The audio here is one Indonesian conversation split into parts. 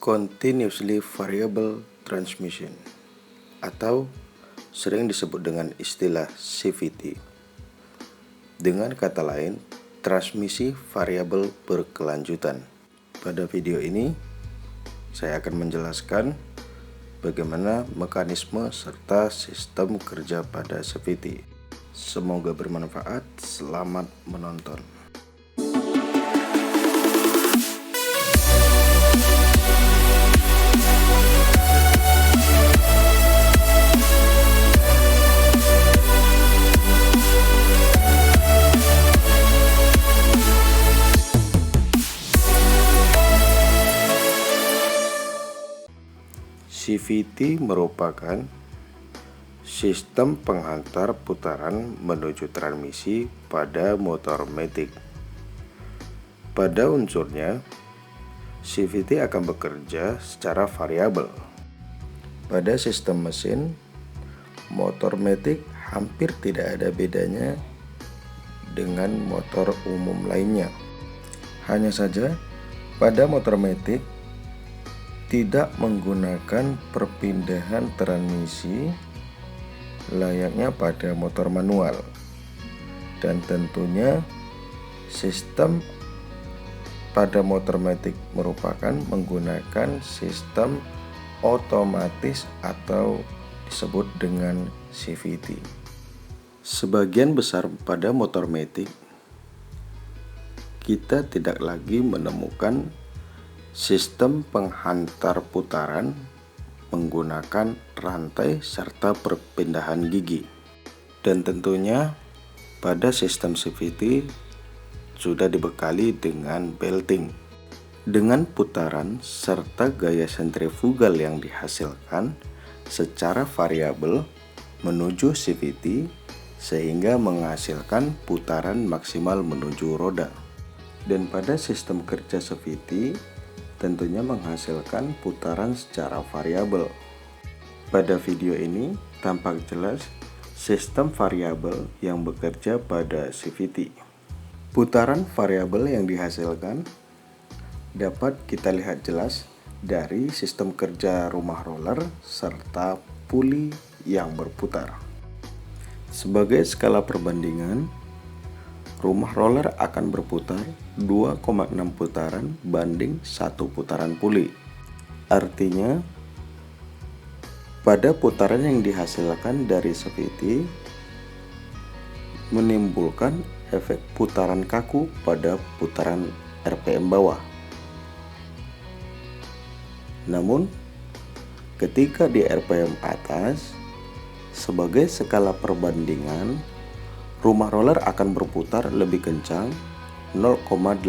Continuously Variable Transmission atau sering disebut dengan istilah CVT. Dengan kata lain, transmisi variabel berkelanjutan. Pada video ini, saya akan menjelaskan bagaimana mekanisme serta sistem kerja pada CVT. Semoga bermanfaat. Selamat menonton. CVT merupakan sistem penghantar putaran menuju transmisi pada motor matic. Pada unsurnya, CVT akan bekerja secara variabel. Pada sistem mesin, motor matic hampir tidak ada bedanya dengan motor umum lainnya. Hanya saja, pada motor matic tidak menggunakan perpindahan transmisi layaknya pada motor manual, dan tentunya sistem pada motor matic merupakan menggunakan sistem otomatis atau disebut dengan CVT. Sebagian besar pada motor matic kita tidak lagi menemukan sistem penghantar putaran menggunakan rantai serta perpindahan gigi. Dan tentunya pada sistem CVT sudah dibekali dengan belting. Dengan putaran serta gaya sentrifugal yang dihasilkan secara variabel menuju CVT sehingga menghasilkan putaran maksimal menuju roda. Dan pada sistem kerja CVT tentunya menghasilkan putaran secara variabel. Pada video ini tampak jelas sistem variabel yang bekerja pada CVT. Putaran variabel yang dihasilkan dapat kita lihat jelas dari sistem kerja rumah roller serta puli yang berputar. Sebagai skala perbandingan, rumah roller akan berputar 2,6 putaran banding 1 putaran puli. Artinya, pada putaran yang dihasilkan dari CVT menimbulkan efek putaran kaku pada putaran RPM bawah. Namun, ketika di RPM atas, sebagai skala perbandingan, rumah roller akan berputar lebih kencang 0,82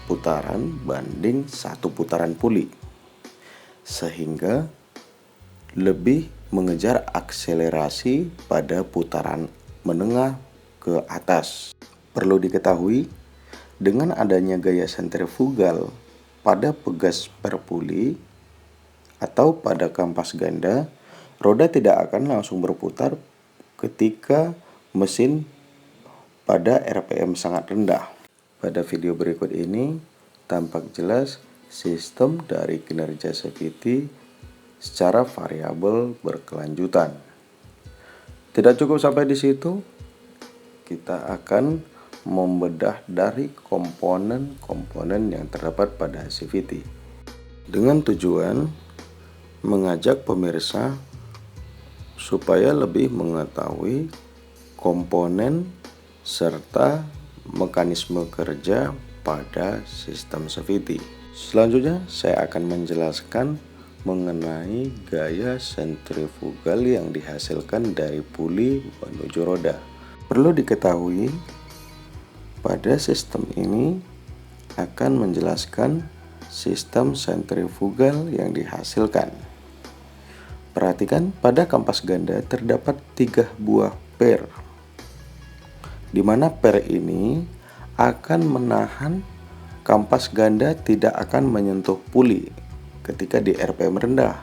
putaran banding 1 putaran puli, sehingga lebih mengejar akselerasi pada putaran menengah ke atas. Perlu diketahui, dengan adanya gaya sentrifugal pada pegas per puli atau pada kampas ganda, roda tidak akan langsung berputar ketika mesin pada RPM sangat rendah. Pada video berikut ini tampak jelas sistem dari kinerja CVT secara variabel berkelanjutan. Tidak cukup sampai di situ, kita akan membedah dari komponen-komponen yang terdapat pada CVT dengan tujuan mengajak pemirsa supaya lebih mengetahui komponen serta mekanisme kerja pada sistem CVT. Selanjutnya saya akan menjelaskan mengenai gaya sentrifugal yang dihasilkan dari puli menuju roda. Perlu diketahui, pada sistem ini akan menjelaskan sistem sentrifugal yang dihasilkan. Perhatikan, pada kampas ganda terdapat 3 buah per, di mana per ini akan menahan kampas ganda tidak akan menyentuh puli ketika di RPM rendah.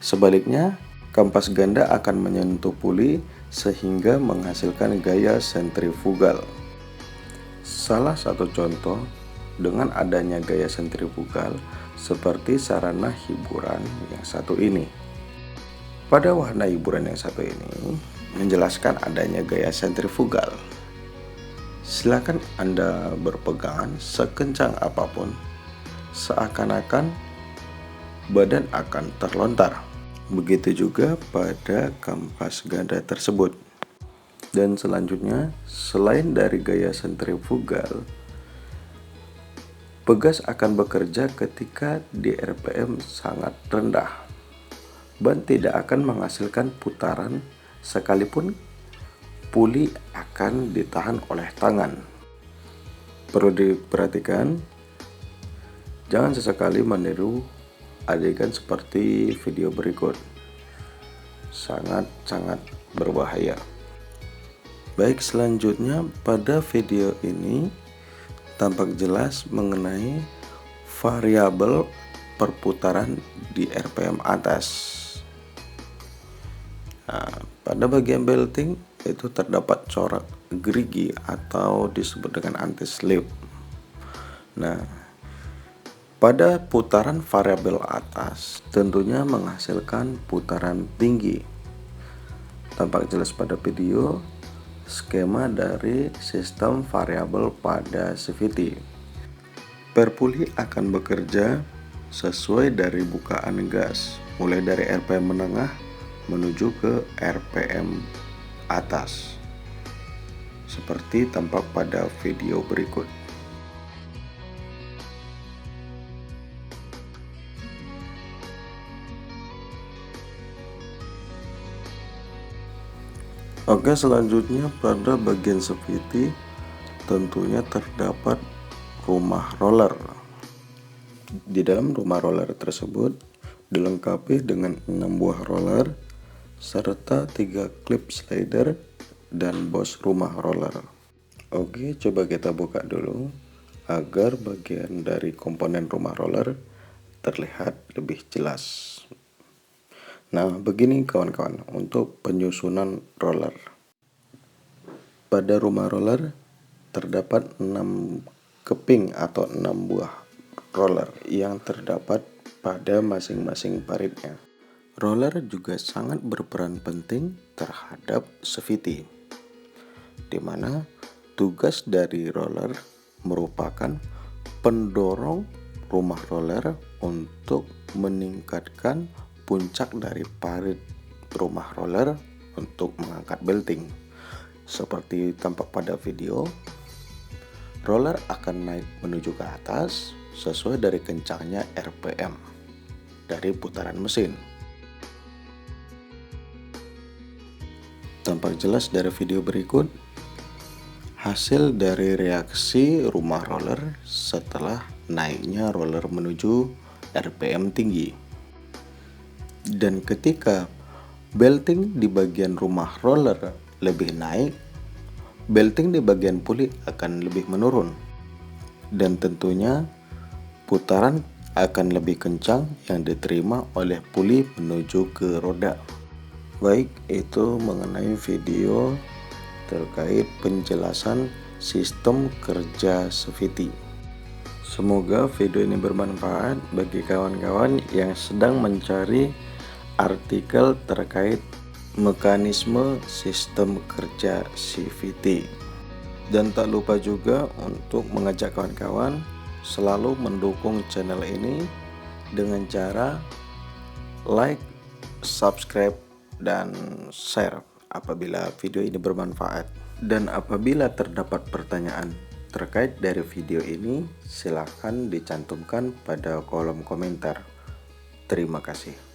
Sebaliknya, kampas ganda akan menyentuh puli sehingga menghasilkan gaya sentrifugal. Salah satu contoh dengan adanya gaya sentrifugal seperti sarana hiburan yang satu ini. Pada wahana hiburan yang satu ini menjelaskan adanya gaya sentrifugal. Silakan Anda berpegangan sekencang apapun, seakan-akan badan akan terlontar. Begitu juga pada kampas ganda tersebut. Dan selanjutnya, selain dari gaya sentrifugal, pegas akan bekerja ketika di RPM sangat rendah. Ban tidak akan menghasilkan putaran sekalipun puli akan ditahan oleh tangan. Perlu diperhatikan, jangan sesekali meniru adegan seperti video berikut. Sangat-sangat berbahaya. Baik, selanjutnya pada video ini tampak jelas mengenai variabel perputaran di RPM atas. Nah, pada bagian belting itu terdapat corak gerigi atau disebut dengan anti-slip. Nah, pada putaran variabel atas tentunya menghasilkan putaran tinggi. Tampak jelas pada video skema dari sistem variabel pada CVT. Per puli akan bekerja sesuai dari bukaan gas, mulai dari RPM menengah menuju ke RPM atas, seperti tampak pada video berikut. Oke, selanjutnya pada bagian CVT tentunya terdapat rumah roller. Di dalam rumah roller tersebut dilengkapi dengan 6 buah roller serta 3 klip slider dan bos rumah roller. Oke, coba kita buka dulu agar bagian dari komponen rumah roller terlihat lebih jelas. Nah, begini kawan-kawan untuk penyusunan roller. Pada rumah roller terdapat 6 keping atau 6 buah roller yang terdapat pada masing-masing paritnya. Roller juga sangat berperan penting terhadap CVT, di mana tugas dari roller merupakan pendorong rumah roller untuk meningkatkan puncak dari parit rumah roller untuk mengangkat belting. Seperti tampak pada video, roller akan naik menuju ke atas sesuai dari kencangnya RPM dari putaran mesin. Tampak jelas dari video berikut hasil dari reaksi rumah roller setelah naiknya roller menuju RPM tinggi. Dan ketika belting di bagian rumah roller lebih naik, belting di bagian puli akan lebih menurun. Dan tentunya putaran akan lebih kencang yang diterima oleh puli menuju ke roda. Baik, itu mengenai video terkait penjelasan sistem kerja CVT. Semoga video ini bermanfaat bagi kawan-kawan yang sedang mencari artikel terkait mekanisme sistem kerja CVT. Dan tak lupa juga untuk mengajak kawan-kawan selalu mendukung channel ini dengan cara like, subscribe, dan share apabila video ini bermanfaat. Dan apabila terdapat pertanyaan terkait dari video ini, silakan dicantumkan pada kolom komentar. Terima kasih.